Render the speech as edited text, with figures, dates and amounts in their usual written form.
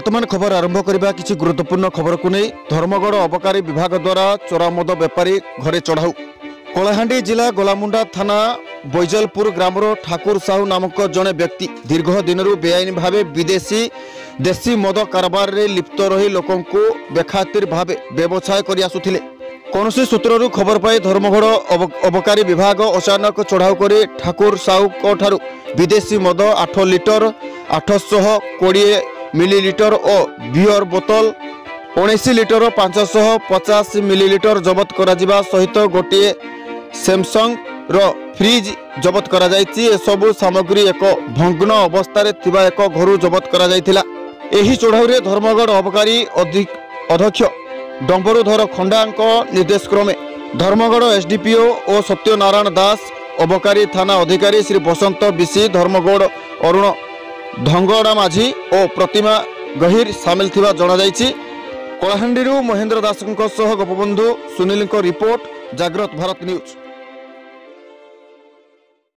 वर्तमान खबर आरंभ करबा किछि गुरुत्वपूर्ण खबर को नहीं धर्मगढ़ अबकारी विभाग द्वारा चोरा मद बेपारी घरे चढ़ाऊ। कलाहांडी जिला गोलामुंडा थाना बैजलपुर ग्रामर ठाकुर साहू नामक जड़े व्यक्ति दीर्घ दिनरू बेआईन भावे विदेशी देशी मद कारबार रे लिप्त रही लोकों बेखातिर भावे व्यवसाय कर आसुथिले। कौनसी सूत्ररू खबर पाई धर्मगढ़ अबकारी विभाग अचानक चढ़ाऊ कर ठाकुर साहू को ठारू विदेशी मद 8 लिटर 820 मिलीलिटर और बियर बोतल 19 लिटर 550 मिलीलिटर जबत करा जिबा सहित गोटे सैमसंग रो फ्रिज जबत करा जायछि। सबु सामग्री एक भंग्न अवस्था थिबा एक घरु जबत करा जायथिला। एही चढ़ाऊ रे धर्मगढ़ अबकारी अध्यक्ष डंबरुधर खंडांक निर्देश क्रमे धर्मगढ़ एसडीपीओ और सत्यनारायण दास अबकारी थाना अधिकारी श्री बसंत बिसी धर्मगढ़ अरुण ढंगड़ा माझी और प्रतिमा गहिर सामिल थिबा जणा जायछि। कलाहांडी महेंद्र दास गोपबंधु सुनील रिपोर्ट जागृत भारत न्यूज।